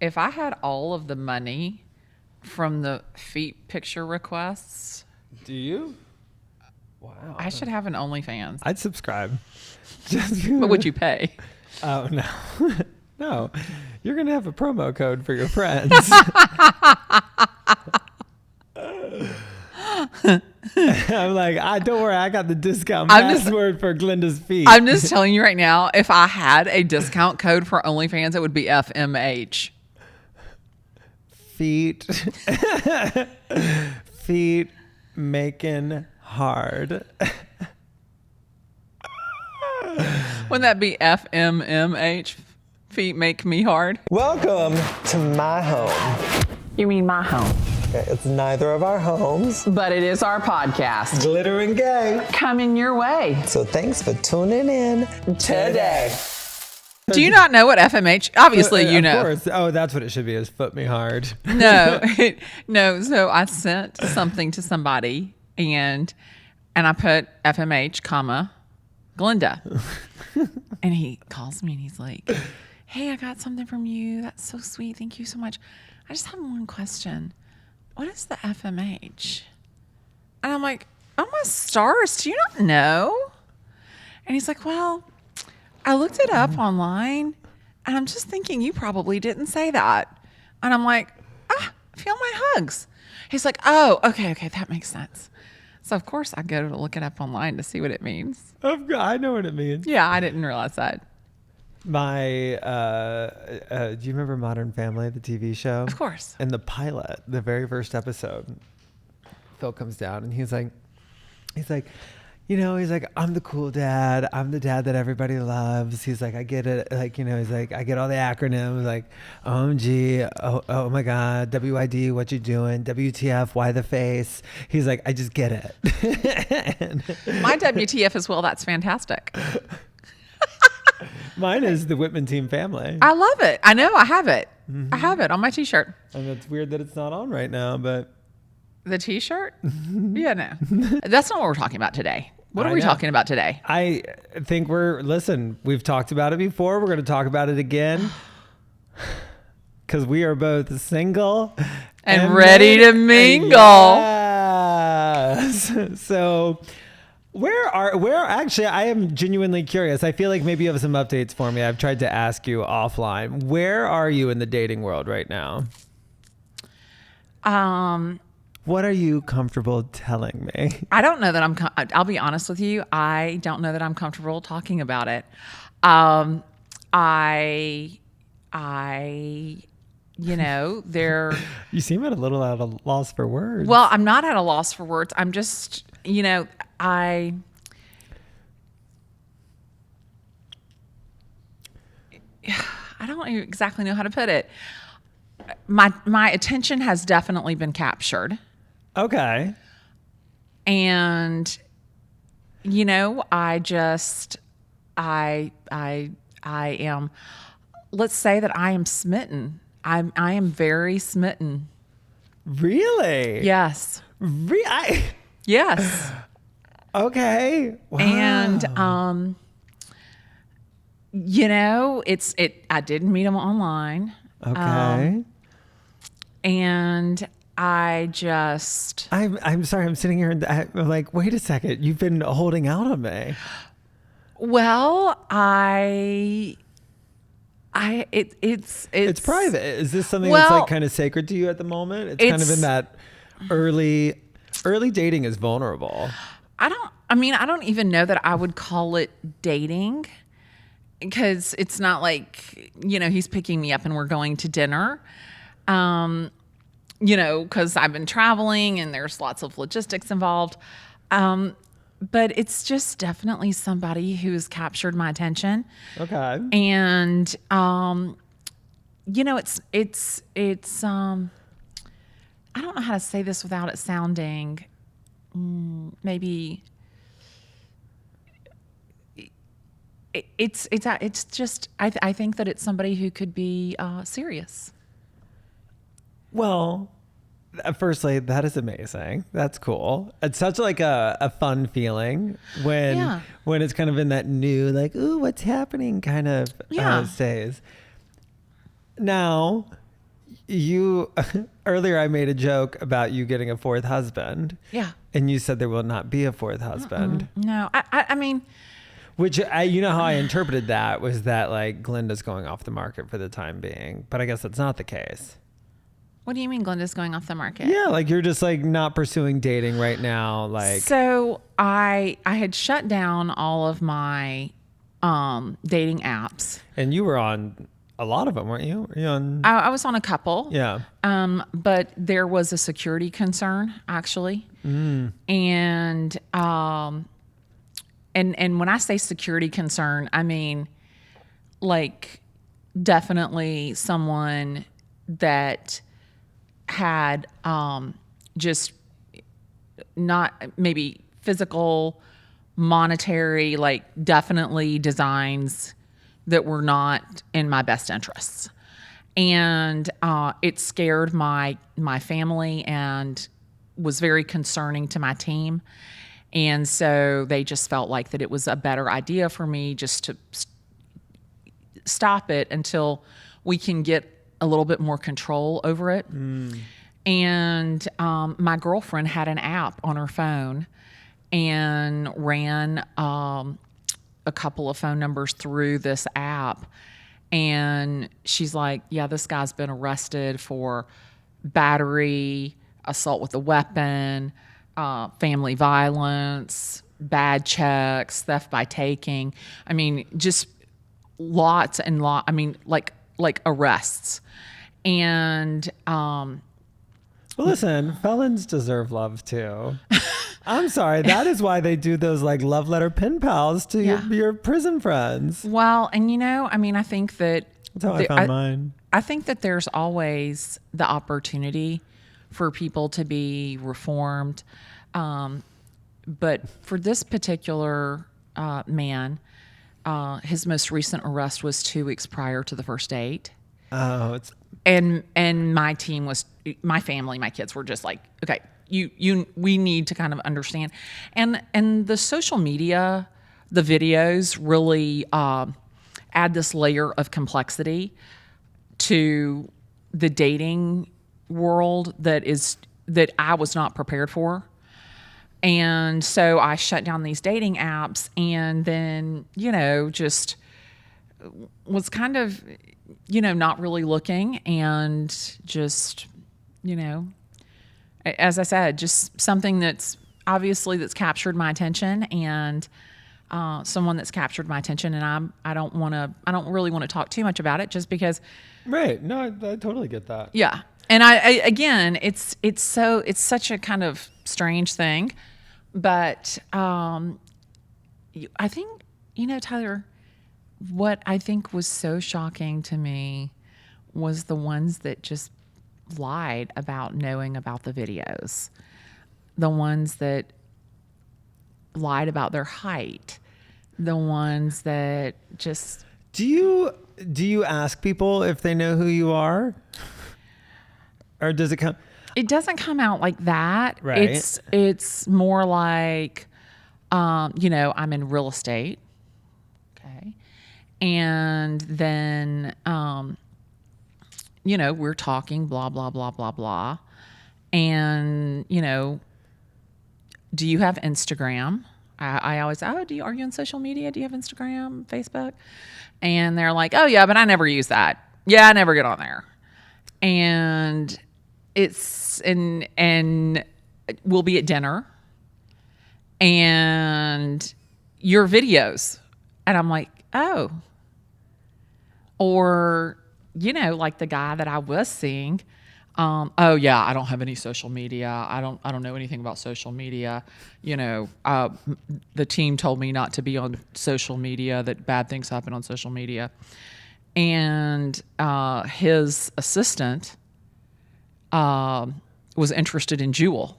If I had all of the money from the feet picture requests, Do you? Wow. I should have an OnlyFans. I'd subscribe. What would you pay? Oh, no. No. You're going to have a promo code for your friends. I'm like, don't worry. I got the discount password for Glenda's feet. I'm just telling you right now, if I had a discount code for OnlyFans, it would be FMH. Feet. Feet making hard. Wouldn't that be FMMH? Feet make me hard. Welcome to my home. You mean my home? Okay, it's neither of our homes. But it is our podcast. Glitter and gay. Coming your way. So thanks for tuning in today. Do you not know what FMH? Obviously, you know. Of course. Oh, that's what it should be, is foot me hard. No, no. So I sent something to somebody and I put FMH, comma, Glennda. And he calls me and he's like, hey, I got something from you. That's so sweet. Thank you so much. I just have one question. What is the FMH? And I'm like, oh my stars, do you not know? And he's like, well, I looked it up online and I'm just thinking you probably didn't say that. And I'm like, feel my hugs. He's like, oh, okay, that makes sense. So of course I go to look it up online to see what it means. I know what it means. Yeah, I didn't realize that. My, do you remember Modern Family, the TV show? Of course. In the pilot, the very first episode, Phil comes down and he's like, I'm the cool dad. I'm the dad that everybody loves. He's like, I get it. Like, he's like, I get all the acronyms, like OMG, oh my God, WID, what you doing? WTF, why the face? He's like, I just get it. My WTF as well. That's fantastic. Mine is the Whitman Team Family. I love it. I know. I have it. Mm-hmm. I have it on my t-shirt. And it's weird that it's not on right now, but. The t-shirt? Yeah, no. That's not what we're talking about today. What are we talking about today? I think we've talked about it before. We're going to talk about it again. Because we are both single. And ready to mingle. Yes. So actually, I am genuinely curious. I feel like maybe you have some updates for me. I've tried to ask you offline. Where are you in the dating world right now? What are you comfortable telling me? I don't know that I'll be honest with you. I don't know that I'm comfortable talking about it. There, you seem at a little at a loss for words. Well, I'm not at a loss for words. I'm just, I don't exactly know how to put it. My attention has definitely been captured. Okay. And I am, let's say that I am smitten. I am very smitten. Really? Yes. Yes. Okay. Wow. And I didn't meet him online. Okay. And I'm sorry. I'm sitting here and I'm like, wait a second. You've been holding out on me. Well, it's private. Is this something that's like kind of sacred to you at the moment? It's kind of in that early dating is vulnerable. I don't even know that I would call it dating, because it's not like, he's picking me up and we're going to dinner. Because I've been traveling and there's lots of logistics involved. But it's just definitely somebody who's captured my attention. Okay. And, it's I don't know how to say this without it sounding maybe it's just, I think that it's somebody who could be it's Well, firstly, that is amazing. That's cool. It's such like a fun feeling when it's kind of in that new, like, ooh, what's happening kind of stage. Now, you earlier I made a joke about you getting a fourth husband. Yeah. And you said there will not be a fourth husband. No, I mean, Which you know how I interpreted that was that like Glenda's going off the market for the time being, but I guess that's not the case. what do you mean Glenda's going off the market? Yeah, like you're just like not pursuing dating right now. Like, So I had shut down all of my dating apps. and you were on a lot of them, weren't you? Were you on? I was on a couple. Yeah. But there was a security concern actually. And and when I say security concern, I mean like definitely someone that had just not maybe physical, monetary, like definitely designs that were not in my best interests. And it scared my family and was very concerning to my team. And so they just felt like that it was a better idea for me just to stop it until we can get a little bit more control over it. And my girlfriend had an app on her phone and ran a couple of phone numbers through this app. And she's like, yeah, this guy's been arrested for battery, assault with a weapon, family violence, bad checks, theft by taking. I mean, just lots and I mean, like arrests. And Well, listen, felons deserve love too. I'm sorry. That is why they do those like love letter pen pals to your prison friends. well, and you know, I mean, I think that That's how I found mine. I think that there's always the opportunity for people to be reformed. But for this particular man, his most recent arrest was 2 weeks prior to the first date. Oh, it's And my team was, my family, my kids were just like, okay, we need to kind of understand. And the social media, the videos really add this layer of complexity to the dating world that I was not prepared for. And so I shut down these dating apps and then, you know, just was kind of, you know, not really looking and just, you know, as I said, just something that's obviously that's captured my attention and someone that's captured my attention. And I don't really want to talk too much about it just because. right. No, I totally get that. Yeah. And I again, it's such a kind of strange thing, but I think, you know, Tyler, what I think was so shocking to me was the ones that just lied about knowing about the videos, the ones that lied about their height, the ones that just. Do you ask people if they know who you are? Or does it come? It doesn't come out like that. Right. It's more like, you know, I'm in real estate. Okay. And then, you know, we're talking blah, blah, blah, blah, blah. And, you know, do you have Instagram? I always, are you on social media? Do you have Instagram, Facebook? And they're like, oh yeah, but I never use that. Yeah, I never get on there. And it's, and we'll be at dinner and your videos. And I'm like, oh. Or, you know, like the guy that I was seeing, oh yeah, I don't have any social media. I don't know anything about social media. You know, the team told me not to be on social media, that bad things happen on social media. And his assistant was interested in Jewel.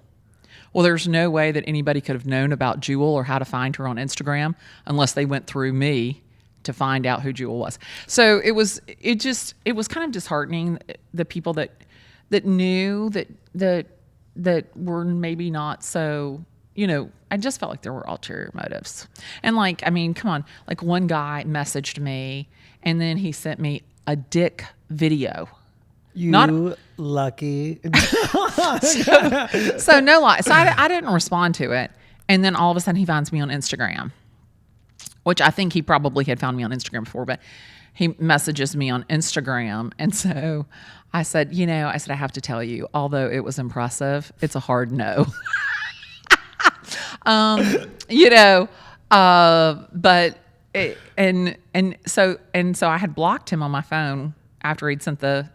Well, there's no way that anybody could have known about Jewel or how to find her on Instagram unless they went through me to find out who Jewel was. So it was kind of disheartening, the people that knew that were maybe not so, you know, I just felt like there were ulterior motives. And like, I mean, come on, like one guy messaged me and then he sent me a dick video. You lucky. So no lie. So I didn't respond to it. And then all of a sudden he finds me on Instagram, which I think he probably had found me on Instagram before, but he messages me on Instagram. And so I said, I have to tell you, although it was impressive, it's a hard no. But so I had blocked him on my phone after he'd sent the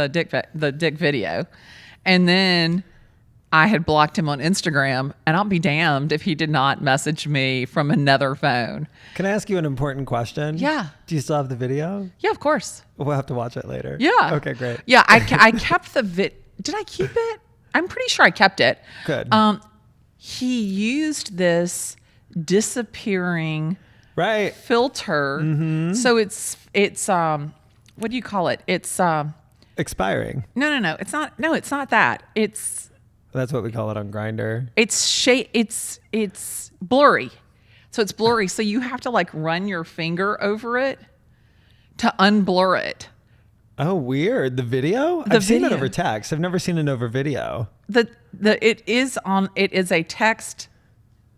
dick video. And then I had blocked him on Instagram, and I'll be damned if he did not message me from another phone. Can I ask you an important question? Yeah. Do you still have the video? Yeah, of course. We'll have to watch it later. Yeah. Okay, great. Yeah, I kept the Did I keep it? I'm pretty sure I kept it. Good. He used this disappearing filter. Mm-hmm. So it's what do you call it? It's expiring. No. It's not. No, it's not that. That's what we call it on Grindr. It's blurry. So it's blurry. So you have to like run your finger over it to unblur it. Oh, weird. The video? I've seen it over text. I've never seen it over video. It is a text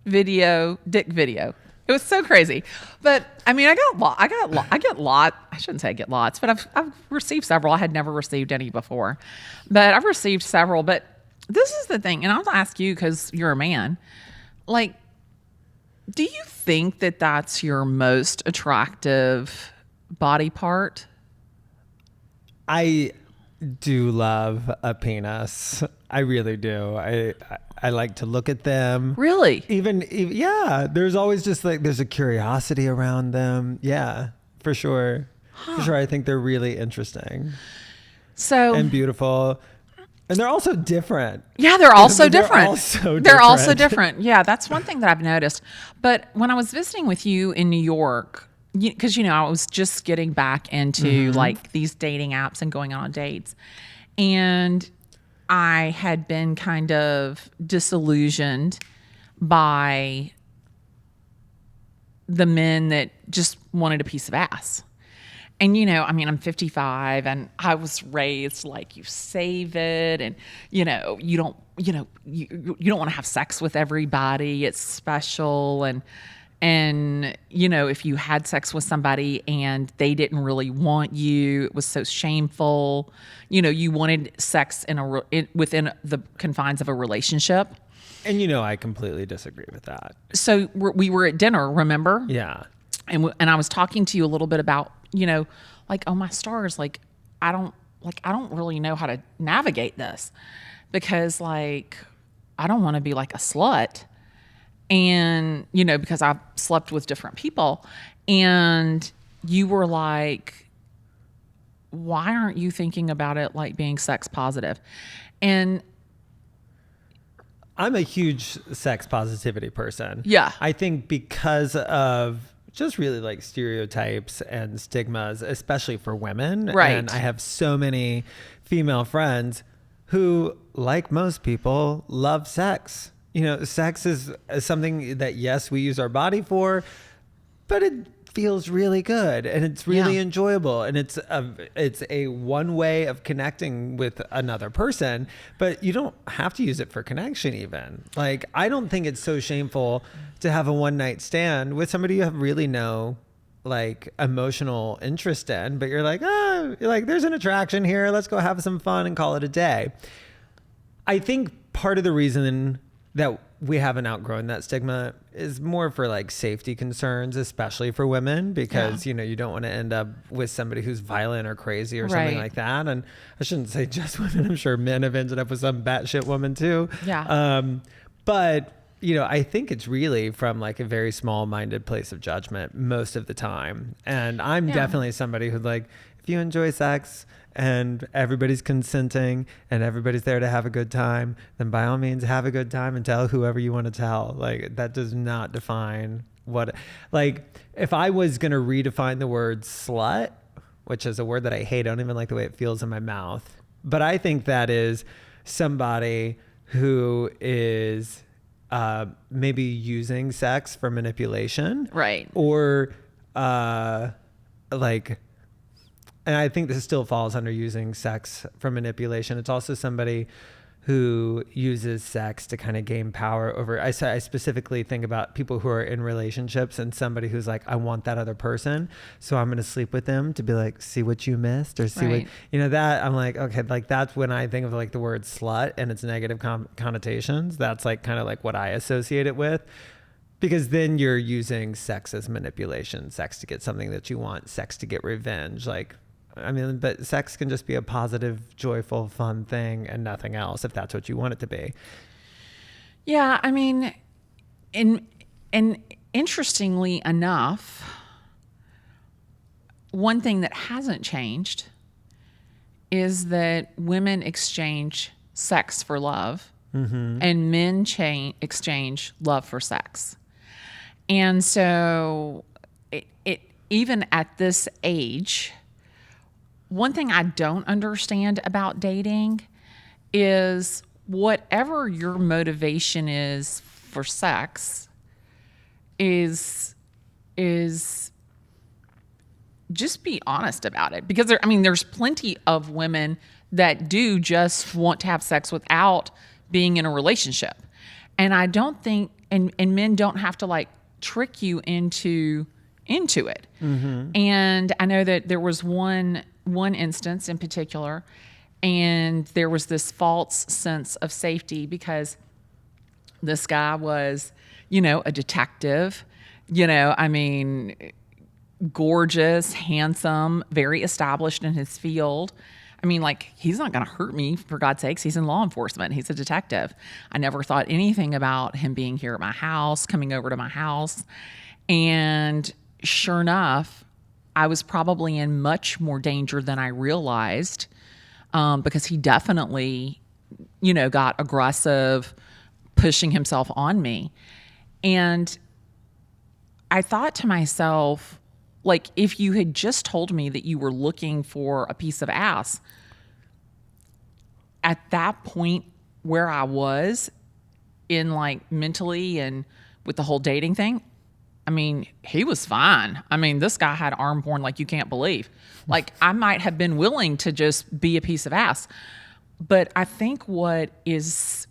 video, dick video. It was so crazy. But I mean, I get lots. I shouldn't say I get lots, but I've received several. I had never received any before, but I've received several. But this is the thing, and I'll ask you because you're a man. Like, do you think that that's your most attractive body part? I do love a penis. I really do. I like to look at them. Really? Even yeah. There's always just like there's a curiosity around them. Yeah, for sure. For sure. I think they're really interesting. And beautiful. And they're also different. Yeah, they're also different. They're also different. Yeah, that's one thing that I've noticed. But when I was visiting with you in New York, because I was just getting back into like these dating apps and going on dates, and I had been kind of disillusioned by the men that just wanted a piece of ass. And, I'm 55 and I was raised like you save it and, you don't want to have sex with everybody. It's special. And, if you had sex with somebody and they didn't really want you, it was so shameful. You wanted sex within the confines of a relationship. And, I completely disagree with that. So we were at dinner, remember? Yeah. And I was talking to you a little bit about, like, oh my stars, like I don't really know how to navigate this because like I don't want to be like a slut, and because I've slept with different people, and you were like, why aren't you thinking about it like being sex positive? And I'm a huge sex positivity person. Yeah. I think because of just really like stereotypes and stigmas, especially for women. Right. And I have so many female friends who, like most people, love sex. Sex is something that, yes, we use our body for, but it feels really good and it's really enjoyable, and it's a one way of connecting with another person, but you don't have to use it for connection. Even like I don't think it's so shameful to have a one night stand with somebody you have really no like emotional interest in, but you're like there's an attraction here, let's go have some fun and call it a day. I think part of the reason that we haven't outgrown that stigma is more for like safety concerns, especially for women, because, you don't want to end up with somebody who's violent or crazy or something like that. And I shouldn't say just women. I'm sure men have ended up with some batshit woman too. Yeah. But I think it's really from like a very small minded place of judgment most of the time. And I'm definitely somebody who like, if you enjoy sex and everybody's consenting and everybody's there to have a good time, then by all means have a good time and tell whoever you want to tell. Like that does not define what, like if I was going to redefine the word slut, which is a word that I hate, I don't even like the way it feels in my mouth, but I think that is somebody who is maybe using sex for manipulation. Right. Or like, and I think this still falls under using sex for manipulation. It's also somebody who uses sex to kind of gain power over. I specifically think about people who are in relationships and somebody who's like, I want that other person, so I'm going to sleep with them to be like, see what you missed, or see what, you know, that I'm like, okay, like that's when I think of like the word slut and its negative connotations. That's like kind of like what I associate it with, because then you're using sex as manipulation, sex to get something that you want, sex to get revenge. Like, I mean, but sex can just be a positive, joyful, fun thing and nothing else, if that's what you want it to be. Yeah, I mean, and interestingly enough, one thing that hasn't changed is that women exchange sex for love, and men exchange love for sex. And so it even at this age, one thing I don't understand about dating is whatever your motivation is for sex is just be honest about it. Because there's plenty of women that do just want to have sex without being in a relationship. And I don't think, and men don't have to like trick you into it. And I know that there was one instance in particular, and there was this false sense of safety because this guy was, a detective, gorgeous, handsome, very established in his field. He's not going to hurt me, for God's sakes. He's in law enforcement. He's a detective. I never thought anything about him being here at my house, coming over to my house. And sure enough, I was probably in much more danger than I realized, because he definitely, got aggressive, pushing himself on me. And I thought to myself, like, if you had just told me that you were looking for a piece of ass, at that point where I was in like mentally and with the whole dating thing, he was fine. This guy had arm porn like you can't believe. Like, I might have been willing to just be a piece of ass. But I think what is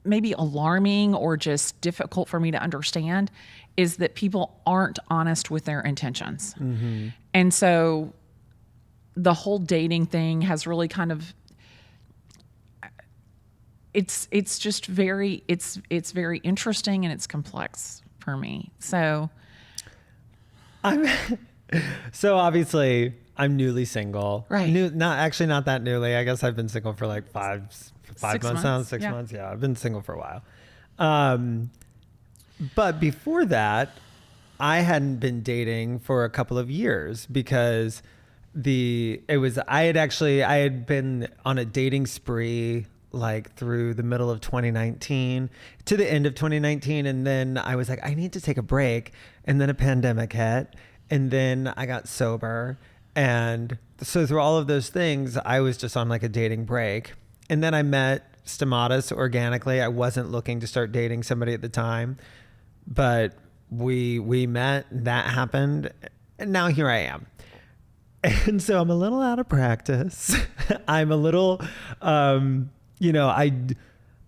maybe alarming or just difficult for me to understand is that people aren't honest with their intentions. And so the whole dating thing has really kind of, it's just very, it's very interesting and it's complex for me. So so obviously I'm newly single. Right. Not that newly. I guess I've been single for like five months now, 6 months. Yeah. I've been single for a while. But before that, I hadn't been dating for a couple of years because I had been on a dating spree like through the middle of 2019 to the end of 2019. And then I was like, I need to take a break. And then a pandemic hit, and then I got sober. And so through all of those things, I was just on like a dating break. And then I met Stamatis organically. I wasn't looking to start dating somebody at the time, but we met, that happened, and now here I am. And so I'm a little out of practice. I'm a little, I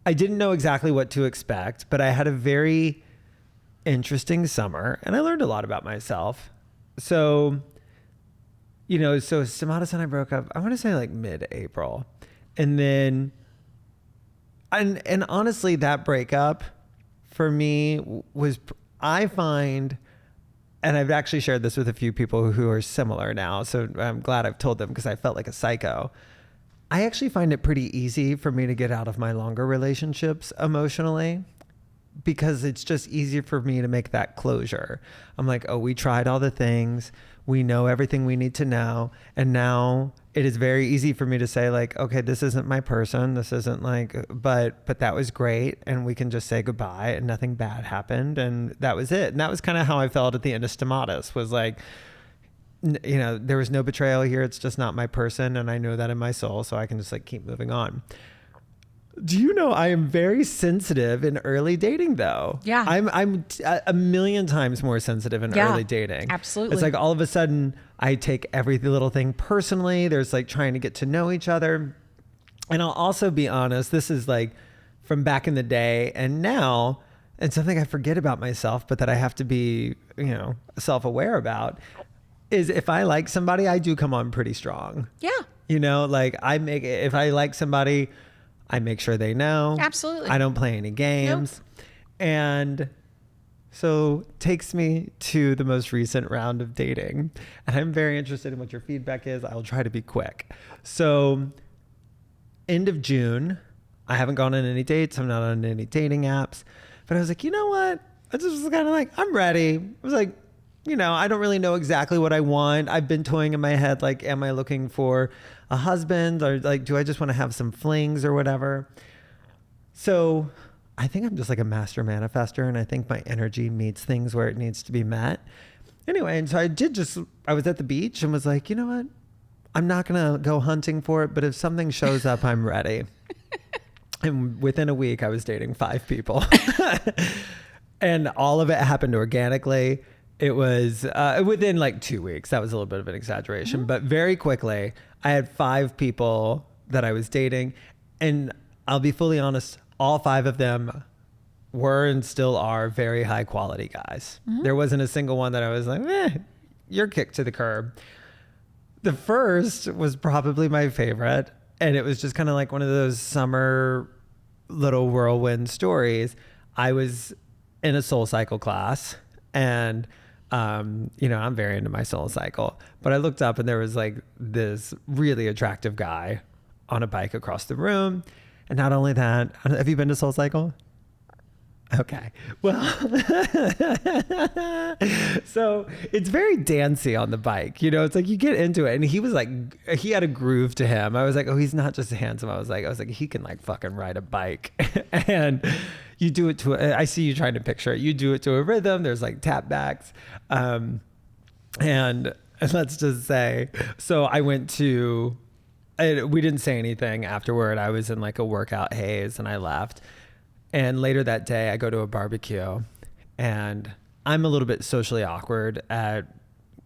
didn't know exactly what to expect, but I had a very interesting summer and I learned a lot about myself. So, so Stamatis and I broke up, I want to say like mid-April. And then, and honestly, that breakup for me was, I find, and I've actually shared this with a few people who are similar now, so I'm glad I've told them because I felt like a psycho. I actually find it pretty easy for me to get out of my longer relationships emotionally because it's just easier for me to make that closure. I'm like, oh, we tried all the things. We know everything we need to know. And now it is very easy for me to say like, okay, this isn't my person. This isn't like, but that was great. And we can just say goodbye and nothing bad happened. And that was it. And that was kind of how I felt at the end of Stamatis, was like, there was no betrayal here. It's just not my person. And I know that in my soul. So I can just like keep moving on. Do you know I am very sensitive in early dating though? Yeah. I'm a million times more sensitive in early dating. Absolutely. It's like all of a sudden I take every little thing personally. There's like trying to get to know each other. And I'll also be honest, this is like from back in the day and now, and something I forget about myself, but that I have to be, self-aware about, is if I like somebody, I do come on pretty strong. Yeah. Like if I like somebody, I make sure they know. Absolutely. I don't play any games. Nope. And so takes me to the most recent round of dating. And I'm very interested in what your feedback is. I'll try to be quick. So end of June, I haven't gone on any dates. I'm not on any dating apps. But I was like, you know what? I just was kind of like, I'm ready. I was like, I don't really know exactly what I want. I've been toying in my head, like, am I looking for a husband, or like, do I just want to have some flings or whatever? So I think I'm just like a master manifester, and I think my energy meets things where it needs to be met. Anyway, and so I was at the beach and was like, you know what? I'm not going to go hunting for it, but if something shows up, I'm ready. And within a week, I was dating 5 people. And all of it happened organically. It was within like 2 weeks. That was a little bit of an exaggeration, but very quickly I had 5 people that I was dating, and I'll be fully honest, all 5 of them were and still are very high quality guys. There wasn't a single one that I was like, you're kicked to the curb. The first was probably my favorite, and it was just kind of like one of those summer little whirlwind stories. I was in a soul cycle class, and I'm very into my soul cycle, but I looked up and there was like this really attractive guy on a bike across the room. And not only that, have you been to Soul Cycle? Okay. Well, so it's very dancey on the bike. It's like you get into it, and he was like, he had a groove to him. I was like, oh, he's not just handsome. I was like, he can like fucking ride a bike. And you do it I see you trying to picture it. You do it to a rhythm. There's like tap backs. And let's just say, so I went to, we didn't say anything afterward. I was in like a workout haze and I left. And later that day, I go to a barbecue, and I'm a little bit socially awkward at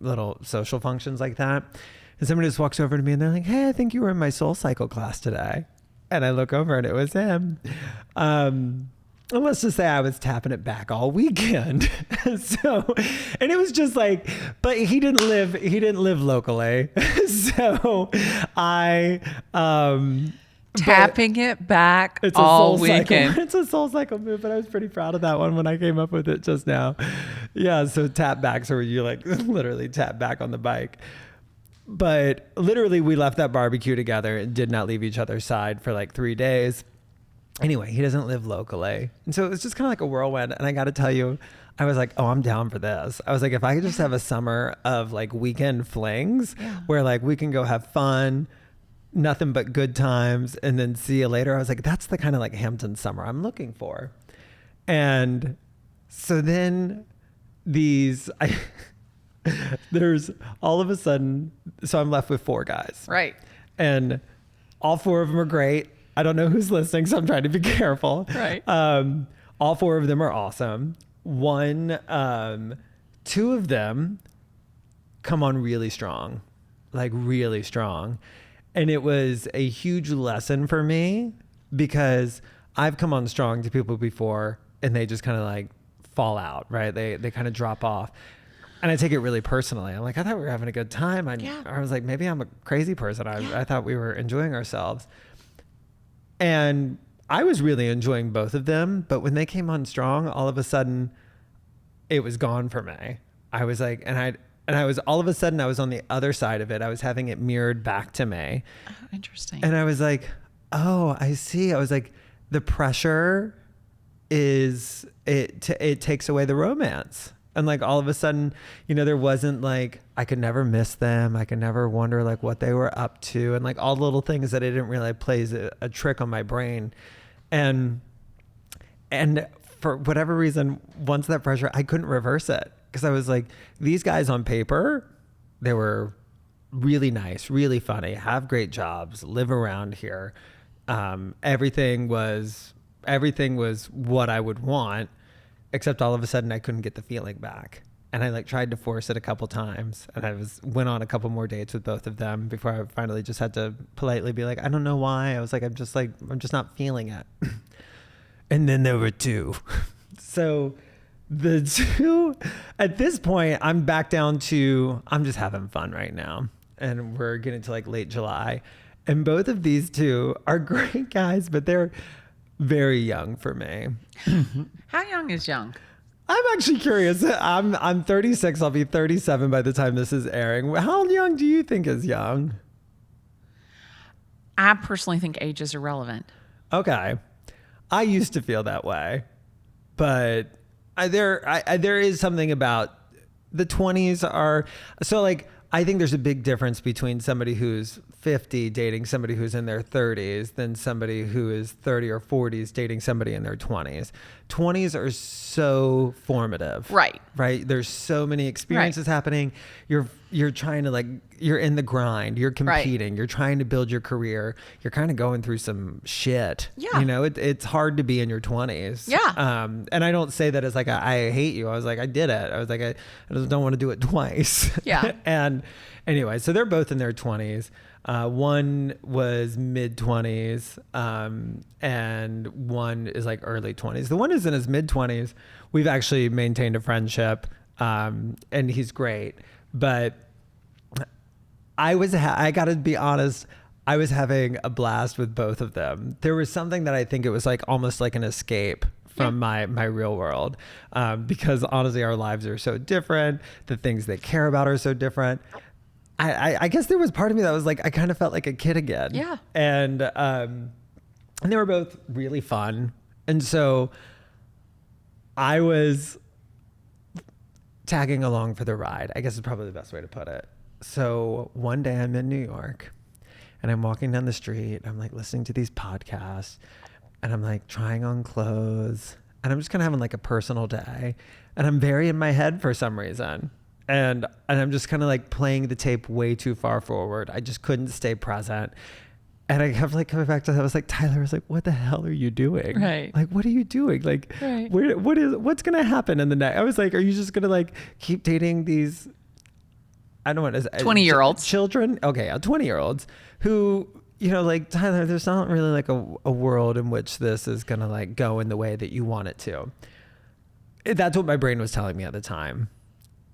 little social functions like that. And somebody just walks over to me and they're like, hey, I think you were in my soul cycle class today. And I look over and it was him. And let's just say I was tapping it back all weekend. So, and it was just like, but he didn't live locally. So tapping it back all weekend. It's a soul cycle move, but I was pretty proud of that one when I came up with it just now. Yeah, so tap backs are where you like literally tap back on the bike. But literally we left that barbecue together and did not leave each other's side for like 3 days. Anyway, he doesn't live locally. And so it was just kind of like a whirlwind. And I got to tell you, I was like, oh, I'm down for this. I was like, if I could just have a summer of like weekend flings where like we can go have fun, nothing but good times, and then see you later. I was like, that's the kind of like Hampton summer I'm looking for. And so then there's all of a sudden, so I'm left with 4 guys. Right. And all 4 of them are great. I don't know who's listening, so I'm trying to be careful. Right. All 4 of them are awesome. 2 of them come on really strong, like really strong. And it was a huge lesson for me because I've come on strong to people before and they just kind of like fall out, right? They kind of drop off. And I take it really personally. I'm like, I thought we were having a good time. I was like, maybe I'm a crazy person. I thought we were enjoying ourselves. And I was really enjoying both of them. But when they came on strong, all of a sudden it was gone for me. I was like, and I was all of a sudden I was on the other side of it. I was having it mirrored back to me. Oh, interesting. And I was like, oh, I see. I was like, the pressure it takes away the romance. And like all of a sudden, there wasn't like, I could never miss them. I could never wonder like what they were up to. And like all the little things that I didn't realize plays a trick on my brain. And for whatever reason, once that pressure, I couldn't reverse it. Because I was like, these guys on paper, they were really nice, really funny, have great jobs, live around here. Everything was what I would want, except all of a sudden I couldn't get the feeling back. And I like tried to force it a couple times, and went on a couple more dates with both of them before I finally just had to politely be like, I don't know why. I was like, I'm just not feeling it. And then there were two. So the two, at this point, I'm back down to, I'm just having fun right now. And we're getting to like late July. And both of these two are great guys, but they're very young for me. How young is young? I'm actually curious. I'm 36. I'll be 37 by the time this is airing. How young do you think is young? I personally think age is irrelevant. Okay. I used to feel that way, but there is something about the 20s are so like, I think there's a big difference between somebody who's 50 dating somebody who's in their 30s than somebody who is 30 or 40s dating somebody in their 20s. 20s are so formative. Right. There's so many experiences happening. You're trying to you're in the grind. You're competing. Right. You're trying to build your career. You're kind of going through some shit. Yeah. You know, it's hard to be in your 20s. Yeah. And I don't say that as like, I hate you. I was like, I did it. I was like, I just don't want to do it twice. Yeah. And anyway, so they're both in their 20s. One was mid 20s, and one is like early 20s. The one is in his mid 20s. We've actually maintained a friendship, and he's great. But I gotta be honest, I was having a blast with both of them. There was something that I think it was like almost like an escape from my real world, because honestly, our lives are so different. The things they care about are so different. I guess there was part of me that was like, I kind of felt like a kid again. Yeah. And they were both really fun. And so I was tagging along for the ride, I guess is probably the best way to put it. So one day I'm in New York and I'm walking down the street. I'm like listening to these podcasts and I'm like trying on clothes and I'm just kind of having like a personal day. And I'm very in my head for some reason. And I'm just kind of like playing the tape way too far forward. I just couldn't stay present. And I kept like coming back to that. I was like, Tyler, I was like, what the hell are you doing? Right. Like, what are you doing? Like, right. What's going to happen in the next? I was like, are you just going to like keep dating these, I don't know, 20-year-olds children? Okay. 20-year-olds who, you know, like Tyler, there's not really like a world in which this is going to like go in the way that you want it to. That's what my brain was telling me at the time.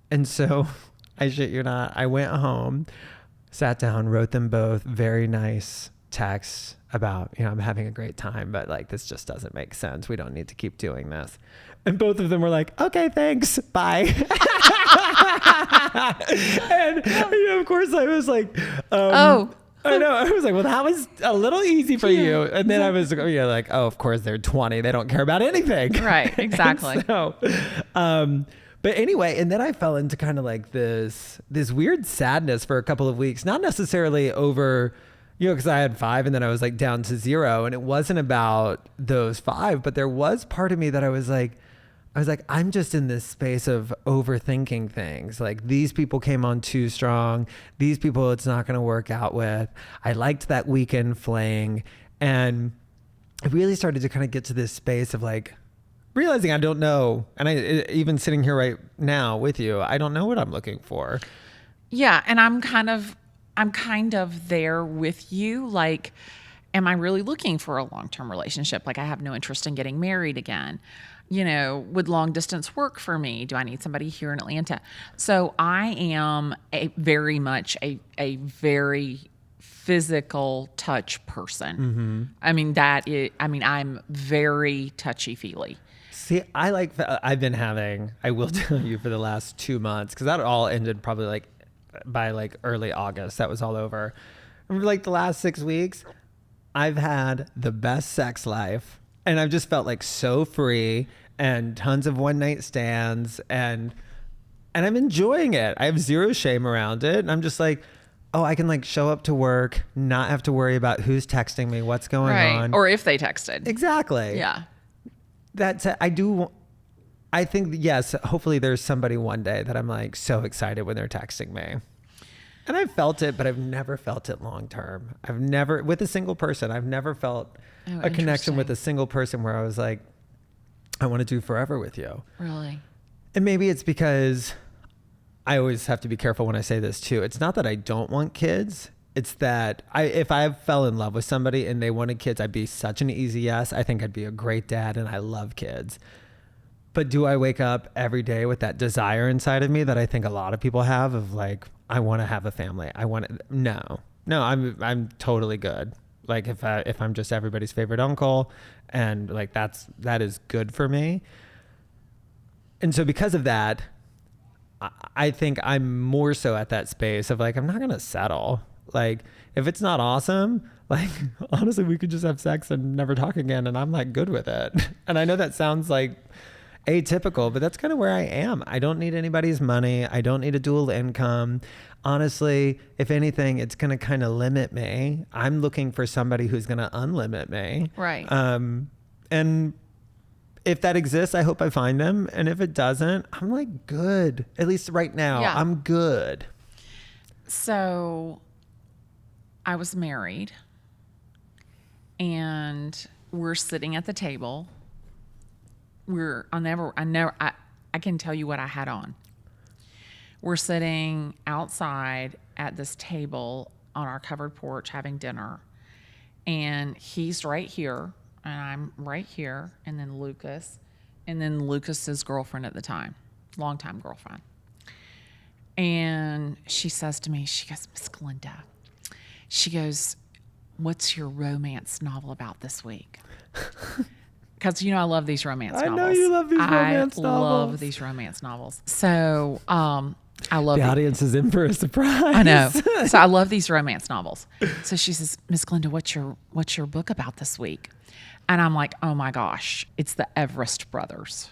And so I shit you not, I went home, sat down, wrote them both very nice texts about, you know, I'm having a great time, but like, this just doesn't make sense. We don't need to keep doing this. And both of them were like, okay, thanks. Bye. And, you know, of course I was like, I know. I was like, well, that was a little easy for you. And then I was like, oh, of course they're 20. They don't care about anything. Right. Exactly. So, but anyway, and then I fell into kind of like this weird sadness for a couple of weeks, not necessarily over, you know, because I had 5 and then I was like down to 0 and it wasn't about those 5, but there was part of me that I was like, I'm just in this space of overthinking things. Like these people came on too strong. These people it's not going to work out with. I liked that weekend fling. And I really started to kind of get to this space of like, realizing I don't know. And even sitting here right now with you, I don't know what I'm looking for. Yeah. And I'm kind of there with you. Like, am I really looking for a long-term relationship? Like I have no interest in getting married again. You know, would long distance work for me? Do I need somebody here in Atlanta? So I am very much a very physical touch person. Mm-hmm. I'm very touchy-feely. See, I've been having, I will tell you, for the last 2 months, because that all ended probably like by like early August. That was all over. And for like the last 6 weeks, I've had the best sex life. And I've just felt like so free and tons of one night stands and I'm enjoying it. I have zero shame around it. And I'm just like, oh, I can like show up to work, not have to worry about who's texting me, what's going on. Or if they texted. Exactly. Yeah. I think, yes, hopefully there's somebody one day that I'm like so excited when they're texting me. And I felt it, but I've never felt it long term. I've never, with a single person, I've never felt a connection with a single person where I was like, I want to do forever with you. Really? And maybe it's because I always have to be careful when I say this too. It's not that I don't want kids. It's that if I fell in love with somebody and they wanted kids, I'd be such an easy yes. I think I'd be a great dad and I love kids. But do I wake up every day with that desire inside of me that I think a lot of people have of like, I want to have a family. No, I'm totally good. Like if I'm just everybody's favorite uncle and like that is good for me. And so because of that, I think I'm more so at that space of like, I'm not going to settle. Like if it's not awesome, like honestly, we could just have sex and never talk again. And I'm like good with it. And I know that sounds like atypical, but that's kind of where I am. I don't need anybody's money. I don't need a dual income. Honestly, if anything, it's going to kind of limit me. I'm looking for somebody who's going to unlimit me. Right. And if that exists, I hope I find them. And if it doesn't, I'm like good. At least right now, Yeah. I'm good. So I was married and we're sitting at the table. I can tell you what I had on. We're sitting outside at this table on our covered porch having dinner. And he's right here and I'm right here. And then Lucas's girlfriend at the time, longtime girlfriend. And she says to me, she goes, Miss Glennda, she goes, what's your romance novel about this week? Because, I love these romance novels. I know you love these romance novels. I love these romance novels. So, I love the audience is in for a surprise. I know. So I love these romance novels. So she says, Miss Glennda, what's your book about this week? And I'm like, oh my gosh, it's the Everest Brothers.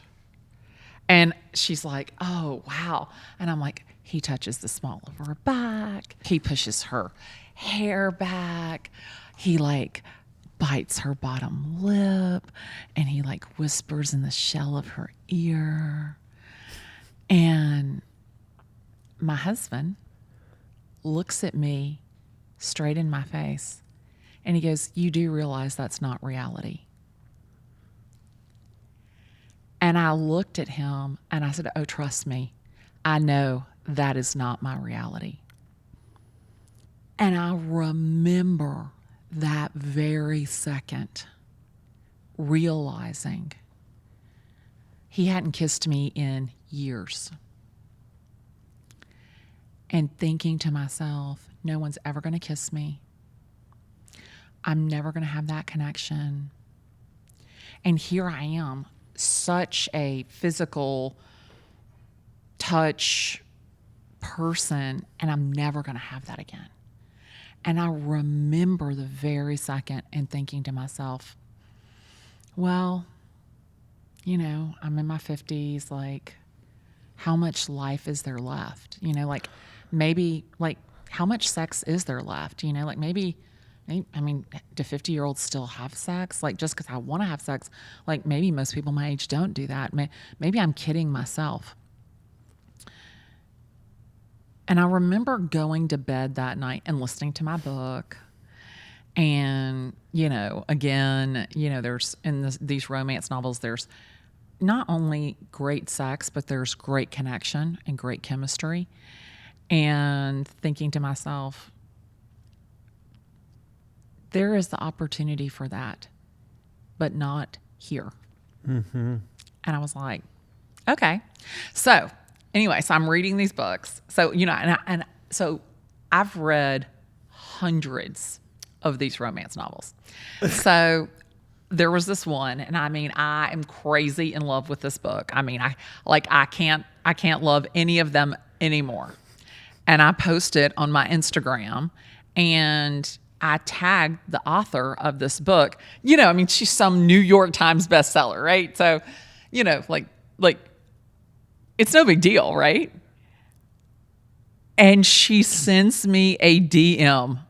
And she's like, oh, wow. And I'm like, he touches the small of her back. He pushes her hair back. He like bites her bottom lip and he like whispers in the shell of her ear. And my husband looks at me straight in my face and he goes, you do realize that's not reality. And I looked at him and I said, oh, trust me, I know that is not my reality. And I remember that very second realizing he hadn't kissed me in years. And thinking to myself, no one's ever going to kiss me. I'm never going to have that connection. And here I am, such a physical touch person, and I'm never going to have that again. And I remember the very second and thinking to myself, well, I'm in my 50s, like, how much life is there left? Like, maybe, like, how much sex is there left? Like, maybe, do 50-year-olds still have sex? Like, just because I want to have sex, like, maybe most people my age don't do that. Maybe I'm kidding myself. And I remember going to bed that night and listening to my book. And, again, there's in these romance novels, there's not only great sex, but there's great connection and great chemistry. And thinking to myself, there is the opportunity for that, but not here. Mm-hmm. And I was like, okay. So anyway, so I'm reading these books. So, and so I've read hundreds of these romance novels. So there was this one, and I am crazy in love with this book. I can't love any of them anymore. And I posted on my Instagram, and I tagged the author of this book. She's some New York Times bestseller, right? So, like it's no big deal, right? And she sends me a DM.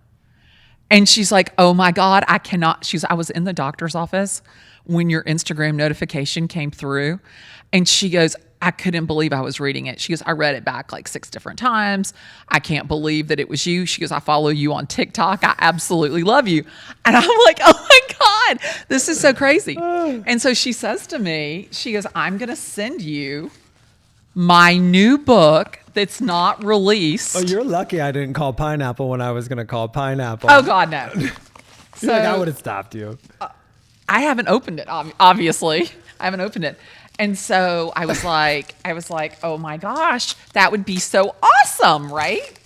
And she's like, oh my God, I cannot. I was in the doctor's office when your Instagram notification came through. And she goes, I couldn't believe I was reading it. She goes, I read it back like 6 different times. I can't believe that it was you. She goes, I follow you on TikTok. I absolutely love you. And I'm like, oh my God, this is so crazy. And so she says to me, she goes, I'm going to send you my new book that's not released. Oh, you're lucky I didn't call pineapple when I was going to call pineapple. Oh God, no. So like I would have stopped you. I haven't opened it, obviously. I haven't opened it. And so I was like, oh my gosh, that would be so awesome, right?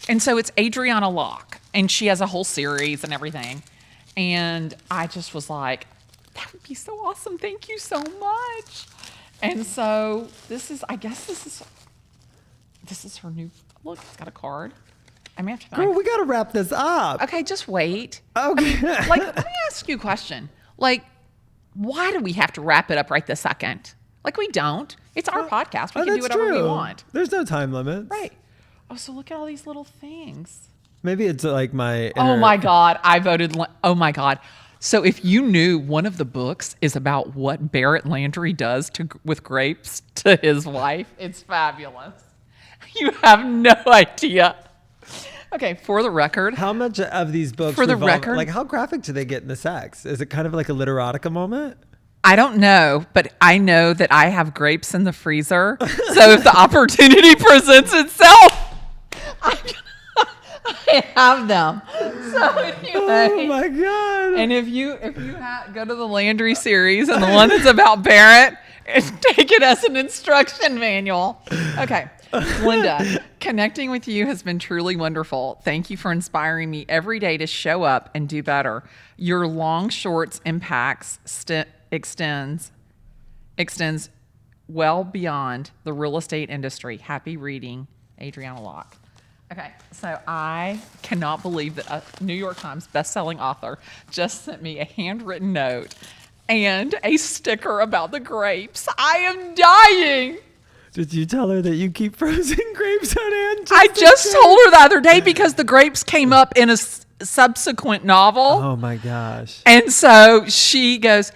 And so it's Adriana Locke, and she has a whole series and everything. And I just was like, that would be so awesome. Thank you so much. And so I guess this is her new, look, it's got a card. I may have to find. Girl, we got to wrap this up. Okay, just wait. Okay. Like, let me ask you a question. Like, why do we have to wrap it up right this second? Like, we don't. It's our podcast. We can do whatever we want. There's no time limits. Right. Oh, so look at all these little things. Maybe it's like my Oh my God. I voted. Oh my God. So if you knew one of the books is about what Barrett Landry does with grapes to his wife, it's fabulous. You have no idea. Okay, for the record. How much of these books for the record, like how graphic do they get in the sex? Is it kind of like a literotica moment? I don't know, but I know that I have grapes in the freezer. So if the opportunity presents itself, I have them. So anyway, oh my God. And if you go to the Landry series and the one that's about Barrett, take it as an instruction manual. Okay. Glennda, connecting with you has been truly wonderful. Thank you for inspiring me every day to show up and do better. Your long shorts impacts extends well beyond the real estate industry. Happy reading, Adriana Locke. Okay, so I cannot believe that a New York Times bestselling author just sent me a handwritten note and a sticker about the grapes. I am dying. Did you tell her that you keep frozen grapes on hand? I just told her the other day because the grapes came up in a subsequent novel. Oh my gosh. And so she goes,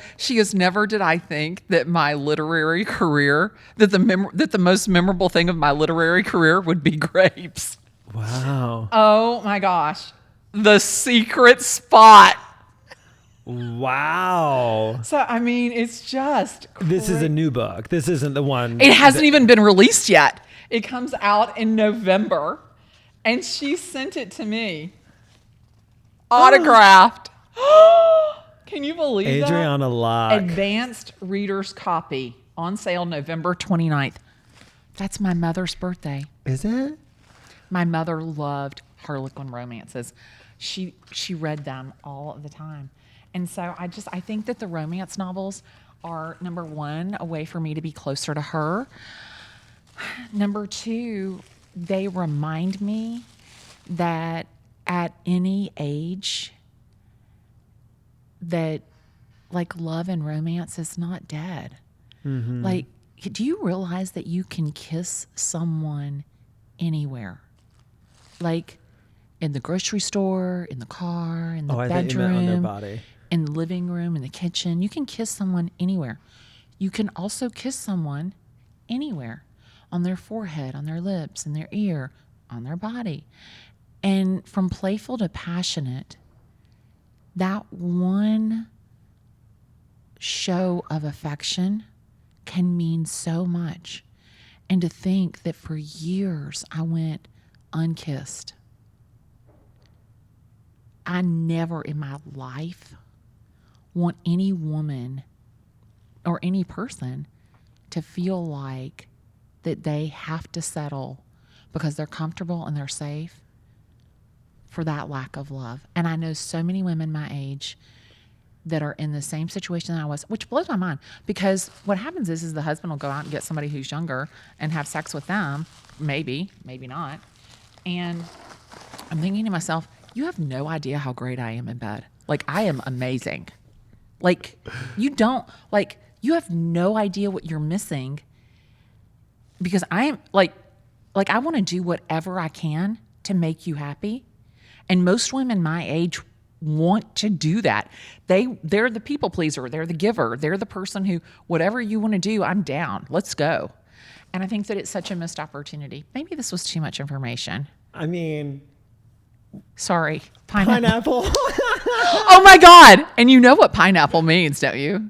never did I think that my literary career, that the most memorable thing of my literary career would be grapes. Wow. Oh my gosh. The secret spot. Wow. So, I mean, it's just This is a new book. This isn't the one. It hasn't even been released yet. It comes out in November. And she sent it to me. Autographed. Can you believe that? Adriana Locke. Advanced reader's copy on sale November 29th. That's my mother's birthday. Is it? My mother loved Harlequin romances. She read them all the time. And so I think that the romance novels are, number one, a way for me to be closer to her. Number two, they remind me that at any age that like love and romance is not dead. Mm-hmm. Like, do you realize that you can kiss someone anywhere? Like in the grocery store, in the car, in the bedroom, I thought you meant on their body. In the living room, in the kitchen. You can kiss someone anywhere. You can also kiss someone anywhere, on their forehead, on their lips, in their ear, on their body. And from playful to passionate, that one show of affection can mean so much. And to think that for years I went unkissed. I never in my life want any woman or any person to feel like that they have to settle because they're comfortable and they're safe for that lack of love. And I know so many women my age that are in the same situation that I was, which blows my mind, because what happens is the husband will go out and get somebody who's younger and have sex with them, maybe not. And I'm thinking to myself, you have no idea how great I am in bed. Like, I am amazing. Like, you have no idea what you're missing, because I'm like I want to do whatever I can to make you happy. And most women my age want to do that. They're the people pleaser. They're the giver. They're the person who, whatever you want to do, I'm down. Let's go. And I think that it's such a missed opportunity. Maybe this was too much information. I mean, sorry. Pineapple. Oh my God. And you know what pineapple means, don't you?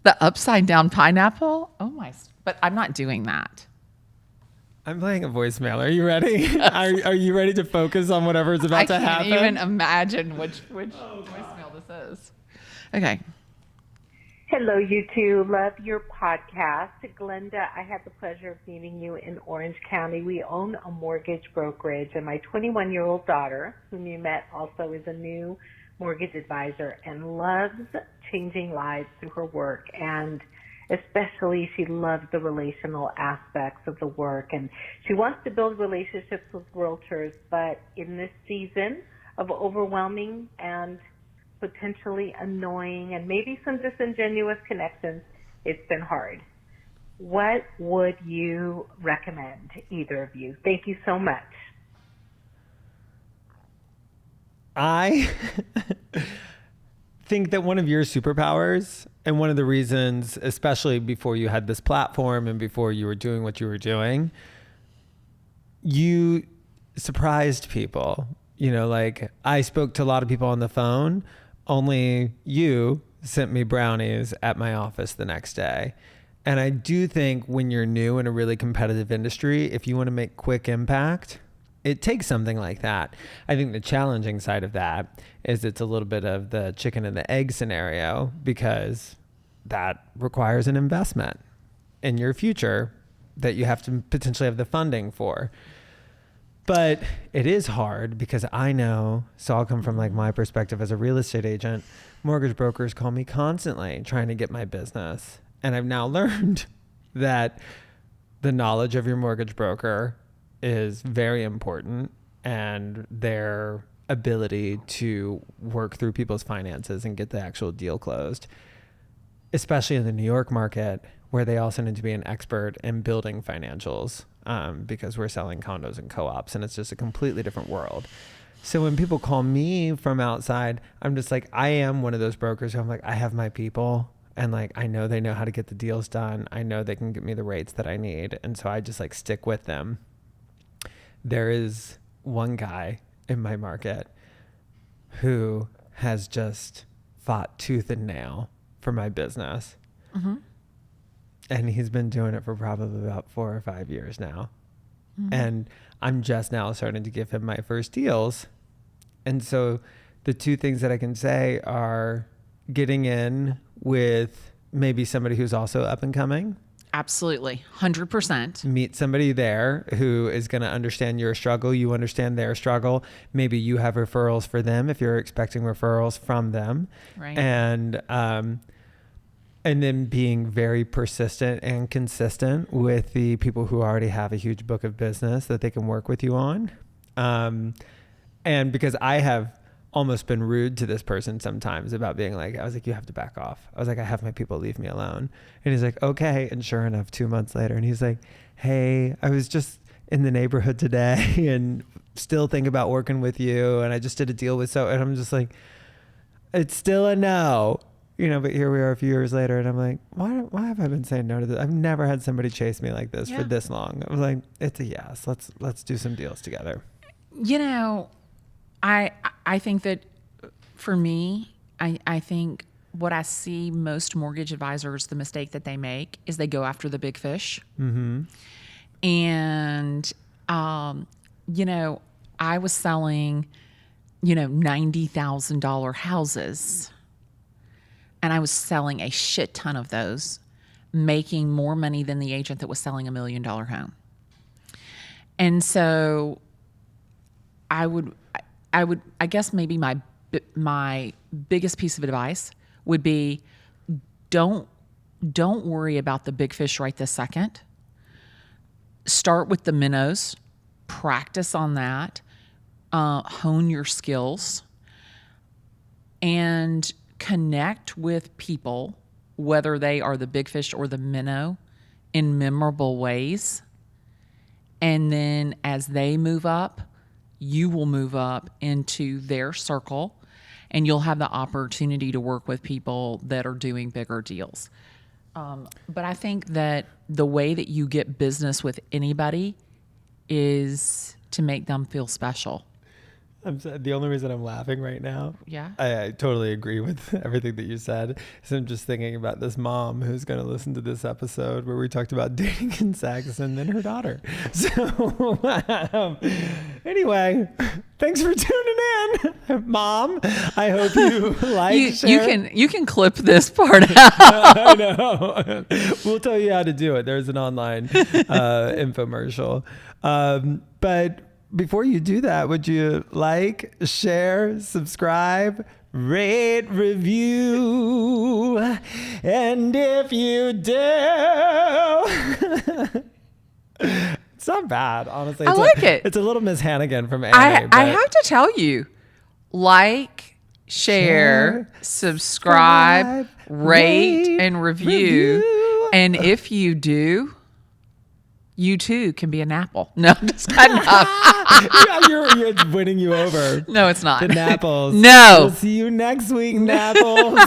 The upside down pineapple? Oh my. But I'm not doing that. I'm playing a voicemail. Are you ready? Are you ready to focus on whatever's about to happen? I can't even imagine which voicemail this is. Okay. Hello, you two. Love your podcast. Glennda, I had the pleasure of meeting you in Orange County. We own a mortgage brokerage, and my 21-year-old daughter, whom you met also, is a new mortgage advisor and loves changing lives through her work. And especially, she loves the relational aspects of the work. And she wants to build relationships with realtors, but in this season of overwhelming and potentially annoying and maybe some disingenuous connections, it's been hard. What would you recommend, either of you? Thank you so much. I think that one of your superpowers, and one of the reasons, especially before you had this platform and before you were doing what you were doing, you surprised people. You know, like I spoke to a lot of people on the phone. Only you sent me brownies at my office the next day. And I do think when you're new in a really competitive industry, if you want to make quick impact, it takes something like that. I think the challenging side of that is it's a little bit of the chicken and the egg scenario, because that requires an investment in your future that you have to potentially have the funding for. But it is hard because I know, so I'll come from like my perspective as a real estate agent. Mortgage brokers call me constantly trying to get my business. And I've now learned that the knowledge of your mortgage broker is very important, and their ability to work through people's finances and get the actual deal closed, especially in the New York market, where they also need to be an expert in building financials. Because we're selling condos and co-ops, and it's just a completely different world. So when people call me from outside, I'm just like, I am one of those brokers who I'm like, I have my people, and like, I know they know how to get the deals done. I know they can get me the rates that I need. And so I just like stick with them. There is one guy in my market who has just fought tooth and nail for my business. Mm-hmm. And he's been doing it for probably about 4 or 5 years now. Mm-hmm. And I'm just now starting to give him my first deals. And so the two things that I can say are getting in with maybe somebody who's also up and coming. Absolutely. 100%. Meet somebody there who is going to understand your struggle. You understand their struggle. Maybe you have referrals for them if you're expecting referrals from them. Right. And then being very persistent and consistent with the people who already have a huge book of business that they can work with you on. And because I have almost been rude to this person sometimes about being like, I was like, you have to back off. I was like, I have my people, leave me alone. And he's like, okay. And sure enough, 2 months later, and he's like, hey, I was just in the neighborhood today and still think about working with you. And I just did a deal with and I'm just like, it's still a no. You know, but here we are a few years later, and I'm like, why have I been saying no to this? I've never had somebody chase me like this for this long. I was like, it's a yes. Let's do some deals together. You know, I think that for me, I think what I see most mortgage advisors, the mistake that they make is they go after the big fish. Mm-hmm. And, you know, I was selling, you know, $90,000 houses. And I was selling a shit ton of those, making more money than the agent that was selling $1 million home. And so I guess maybe my biggest piece of advice would be don't worry about the big fish right this second. Start with the minnows, practice on that, hone your skills, and connect with people, whether they are the big fish or the minnow, in memorable ways. And then as they move up, you will move up into their circle, and you'll have the opportunity to work with people that are doing bigger deals. But I think that the way that you get business with anybody is to make them feel special. The only reason I'm laughing right now, Yeah. I totally agree with everything that you said. So I'm just thinking about this mom who's going to listen to this episode where we talked about dating and sex and then her daughter. So anyway, thanks for tuning in, Mom. I hope you like, share. You can clip this part out. I know. We'll tell you how to do it. There's an online infomercial. But before you do that, would you like, share, subscribe, rate, review? And if you do, it's not bad, honestly. I like it. It's a little Miss Hannigan from anime. I have to tell you, like, share, subscribe, rate, and review. And if you do, you too can be an apple. No, I'm just kidding. It's winning you over. No, it's not. The Napples. No. We'll see you next week, Napples.